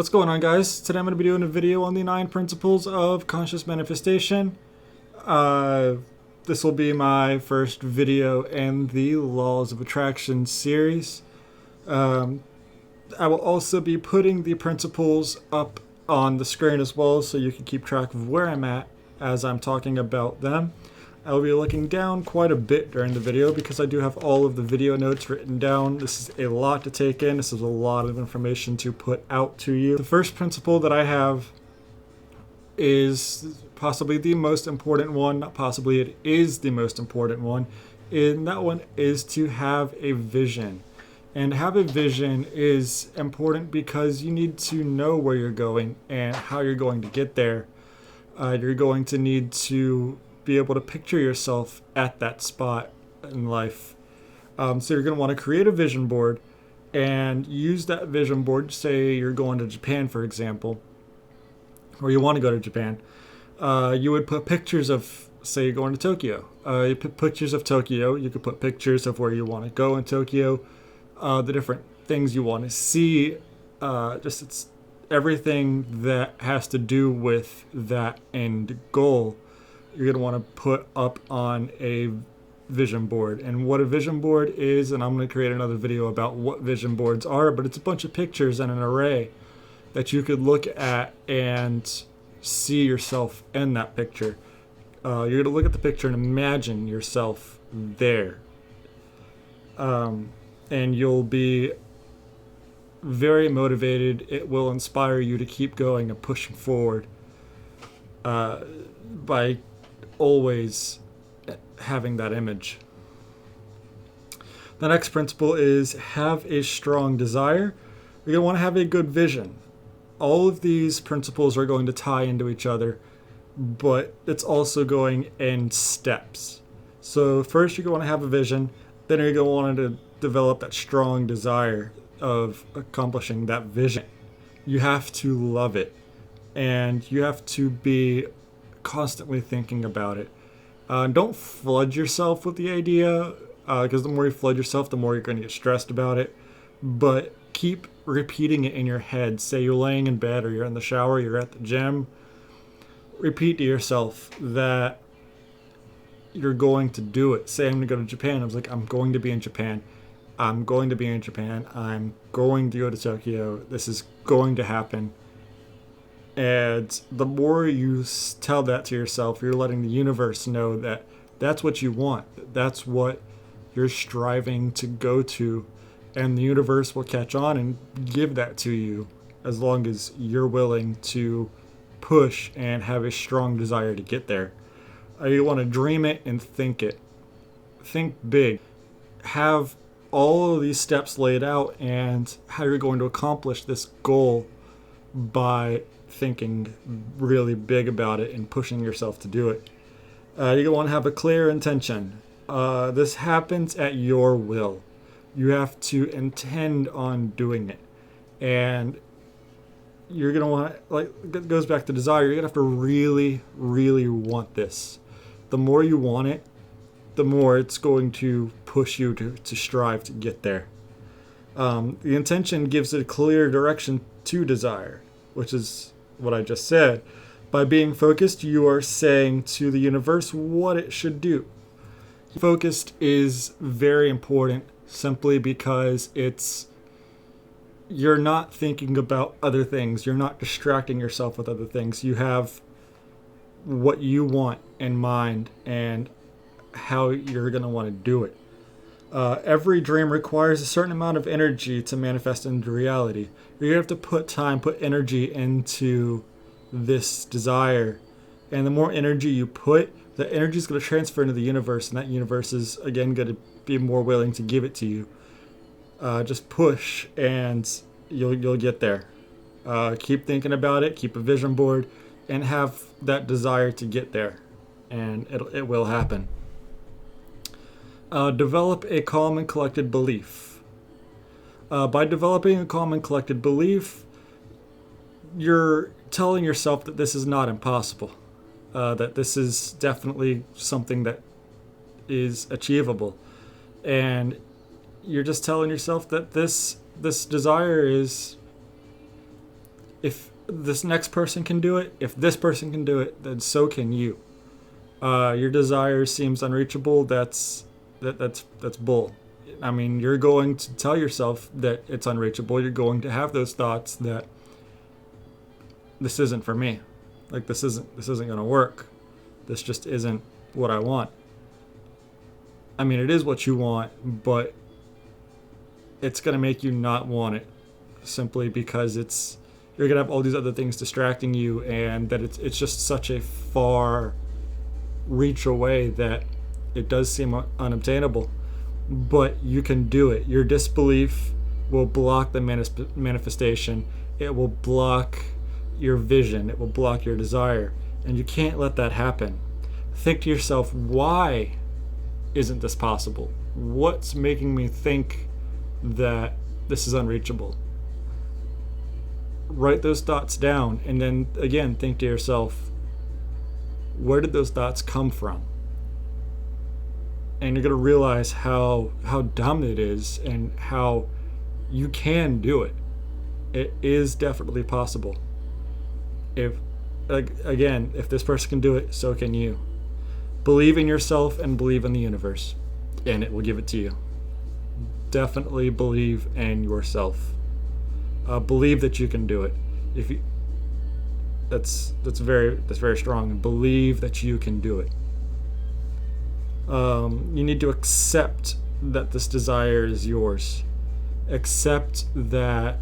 What's going on, guys? Today I'm going to be doing a video on the 9 principles of conscious manifestation. This will be my first video in the Laws of Attraction series. I will also be putting the principles up on the screen as well, so you can keep track of where I'm at as I'm talking about them. I will be looking down quite a bit during the video because I do have all of the video notes written down. This is a lot to take in. This is a lot of information to put out to you. The first principle that I have is possibly the most important one. Not possibly, it is the most important one. And that one is to have a vision. And have a vision is important because you need to know where you're going and how you're going to get there. You're going to need to be able to picture yourself at that spot in life. So you're going to want to create a vision board and use that vision board. Say you're going to Japan, for example, or you want to go to Japan. You would put pictures of, say you're going to Tokyo. You put pictures of Tokyo. You could put pictures of where you want to go in Tokyo, the different things you want to see. It's everything that has to do with that end goal. You're going to want to put up on a vision board. And what a vision board is, and I'm going to create another video about what vision boards are, but it's a bunch of pictures and an array that you could look at and see yourself in that picture. You're going to look at the picture and imagine yourself there. And you'll be very motivated. It will inspire you to keep going and pushing forward by always having that image. The next principle is have a strong desire. You're going to want to have a good vision. All of these principles are going to tie into each other, but it's also going in steps. So first you're going to have a vision, then you're going to want to develop that strong desire of accomplishing that vision. You have to love it, and you have to be constantly thinking about it. Don't flood yourself with the idea, because the more you flood yourself, the more you're going to get stressed about it. But keep repeating it in your head. Say you're laying in bed, or you're in the shower, you're at the gym. Repeat to yourself that you're going to do it. Say I'm going to go to Japan. I was like, I'm going to be in Japan. I'm going to be in Japan. I'm going to go to Tokyo. This is going to happen. And the more you tell that to yourself, you're letting the universe know that that's what you want. That's what you're striving to go to. And the universe will catch on and give that to you as long as you're willing to push and have a strong desire to get there. You want to dream it and think it. Think big. Have all of these steps laid out and how you're going to accomplish this goal by thinking really big about it and pushing yourself to do it. You want to have a clear intention. This happens at your will. You have to intend on doing it. And you're going to want, like, it goes back to desire, you're going to have to really, really want this. The more you want it, the more it's going to push you to strive to get there. The intention gives it a clear direction to desire, which is what I just said. By being focused, you are saying to the universe what it should do. Focused is very important simply because you're not thinking about other things. You're not distracting yourself with other things. You have what you want in mind and how you're going to want to do it. Every dream requires a certain amount of energy to manifest into reality. You're going to have to put time, put energy into this desire. And the more energy you put, the energy is going to transfer into the universe. And that universe is, again, going to be more willing to give it to you. Just push and you'll get there. Keep thinking about it. Keep a vision board. And have that desire to get there. And it will happen. Develop a calm and collected belief. By developing a calm and collected belief, you're telling yourself that this is not impossible, that this is definitely something that is achievable, and you're just telling yourself that this desire is if this next person can do it, if this person can do it, then so can you. Your desire seems unreachable. That's bull. I mean, you're going to tell yourself that it's unreachable. You're going to have those thoughts that this isn't for me. Like this isn't going to work. This just isn't what I want. I mean, it is what you want, but it's going to make you not want it simply because you're going to have all these other things distracting you, and that it's just such a far reach away that it does seem unobtainable. But you can do it. Your disbelief will block the manifestation. It will block your vision. It will block your desire. And you can't let that happen. Think to yourself, why isn't this possible? What's making me think that this is unreachable? Write those thoughts down, and then again think to yourself, where did those thoughts come from? And you're going to realize how dumb it is and how you can do it. It is definitely possible. If this person can do it, so can you. Believe in yourself and believe in the universe, and it will give it to you. Definitely believe in yourself. Believe that you can do it. That's very strong. Believe that you can do it. You need to accept that this desire is yours. Accept that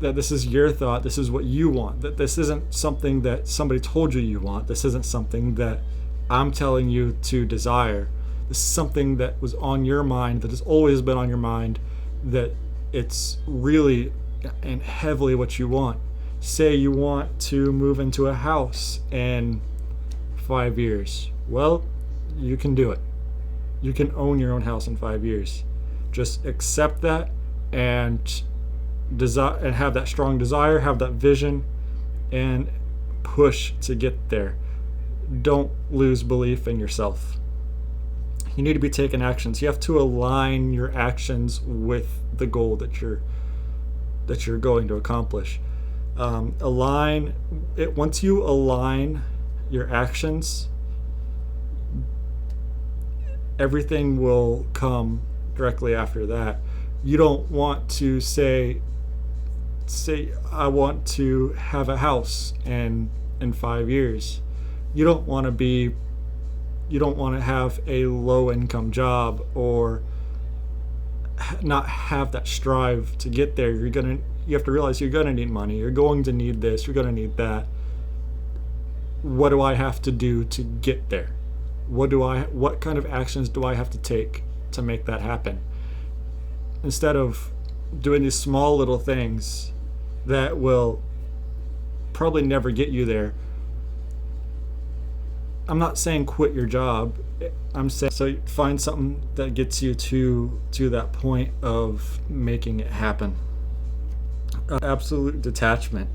this is your thought. This is what you want. That this isn't something that somebody told you want. This isn't something that I'm telling you to desire. This is something that was on your mind, that has always been on your mind, that it's really and heavily what you want. Say you want to move into a house in 5 years. Well, you can do it. You can own your own house in 5 years. Just accept that and have that strong desire, have that vision, and push to get there. Don't lose belief in yourself. You need to be taking actions. You have to align your actions with the goal that you're going to accomplish. Once you align your actions, everything will come directly after that. You don't want to say I want to have a house in 5 years. You don't want to have a low income job or not have that strive to get there. You have to realize you're going to need money. You're going to need this. You're going to need that. What do I have to do to get there? What kind of actions do I have to take to make that happen? Instead of doing these small little things that will probably never get you there. I'm not saying quit your job. I'm saying so find something that gets you to that point of making it happen. Absolute detachment.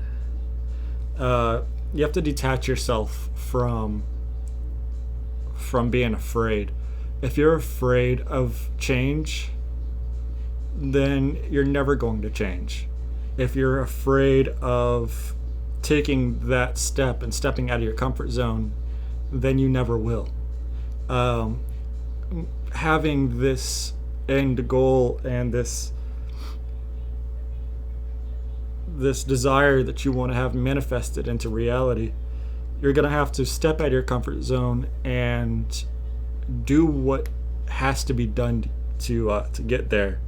You have to detach yourself from being afraid. If you're afraid of change, then you're never going to change. If you're afraid of taking that step and stepping out of your comfort zone, then you never will. Having this end goal and this desire that you want to have manifested into reality, you're going to have to step out of your comfort zone and do what has to be done to get there.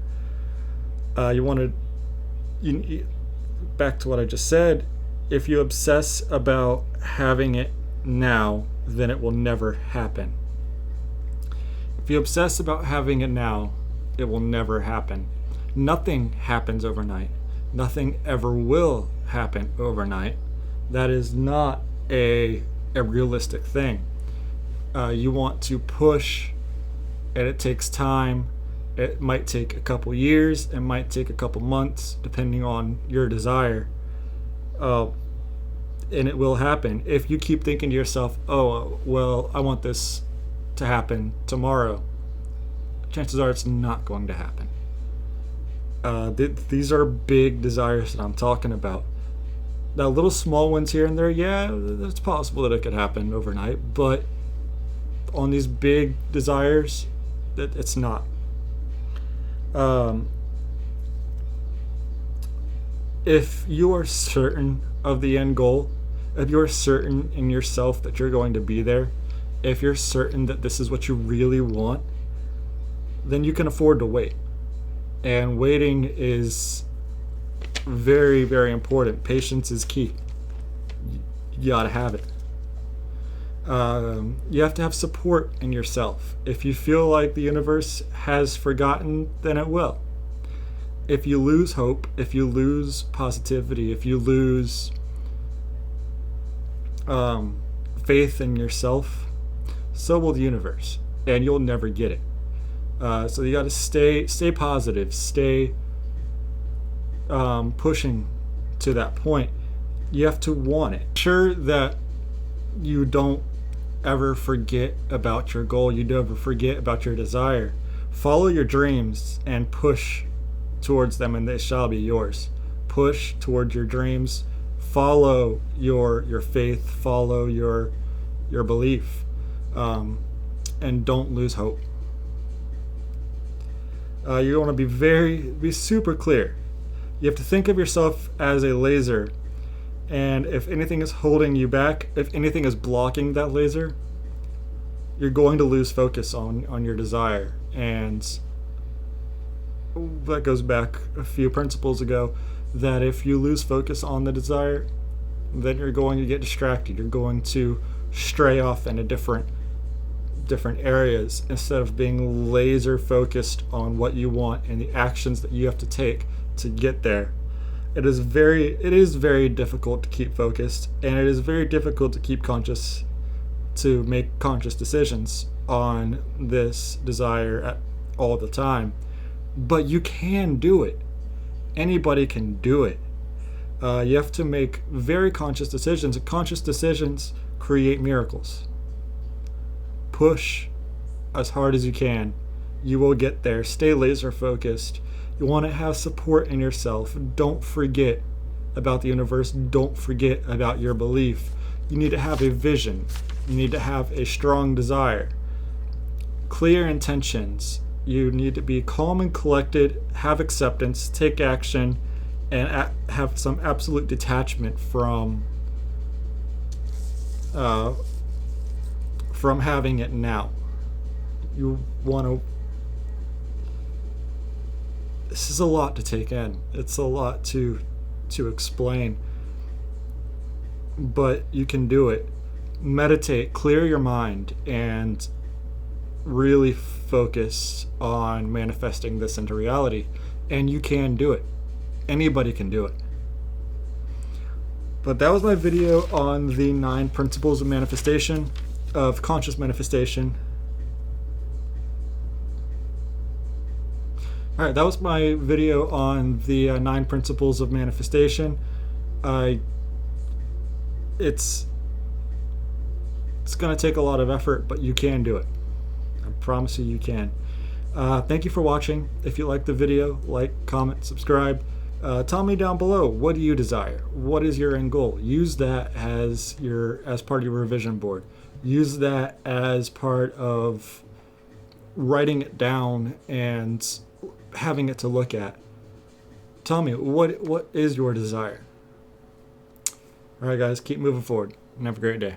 Back to what I just said, if you obsess about having it now, then it will never happen. If you obsess about having it now, it will never happen. Nothing happens overnight. Nothing ever will happen overnight. That is not a realistic thing. You want to push, and it takes time. It might take a couple years. It might take a couple months, depending on your desire. And it will happen. If you keep thinking to yourself, oh, well, I want this to happen tomorrow, chances are it's not going to happen. These are big desires that I'm talking about. Now, little small ones here and there, yeah, it's possible that it could happen overnight, but on these big desires, it's not. If you are certain of the end goal, if you're certain in yourself that you're going to be there, if you're certain that this is what you really want, then you can afford to wait. And waiting is very, very important. Patience is key. You gotta have it. You have to have support in yourself. If you feel like the universe has forgotten, then it will. If you lose hope, if you lose positivity, if you lose faith in yourself, so will the universe, and you'll never get it. So you got to stay positive, stay pushing to that point. You have to want it. Sure that you don't ever forget about your goal. You don't ever forget about your desire. Follow your dreams and push towards them, and they shall be yours. Push towards your dreams. Follow your faith. Follow your belief, and don't lose hope. You want to be super clear. You have to think of yourself as a laser, and if anything is holding you back, if anything is blocking that laser, you're going to lose focus on your desire. And that goes back a few principles ago, that if you lose focus on the desire, then you're going to get distracted. You're going to stray off into different areas instead of being laser focused on what you want and the actions that you have to take to get there. It is very difficult to keep focused, and it is very difficult to make conscious decisions on this desire all the time. But you can do it. Anybody can do it. You have to make very conscious decisions, and conscious decisions create miracles. Push as hard as you can. You will get there. Stay laser focused. You want to have support in yourself. Don't forget about the universe. Don't forget about your belief. You need to have a vision. You need to have a strong desire. Clear intentions. You need to be calm and collected, have acceptance, take action, and have some absolute detachment from having it now. You want to. This is a lot to take in. It's a lot to explain, but you can do it. Meditate, clear your mind, and really focus on manifesting this into reality. And you can do it. Anybody can do it. But that was my video on the 9 principles of manifestation, of conscious manifestation. Alright, that was my video on the 9 principles of manifestation. It's going to take a lot of effort, but you can do it. I promise you can. Thank you for watching. If you liked the video, like, comment, subscribe. Tell me down below, what do you desire? What is your end goal? Use that as part of your revision board. Use that as part of writing it down and having it to look at. Tell me, what is your desire? All right, guys, keep moving forward and have a great day.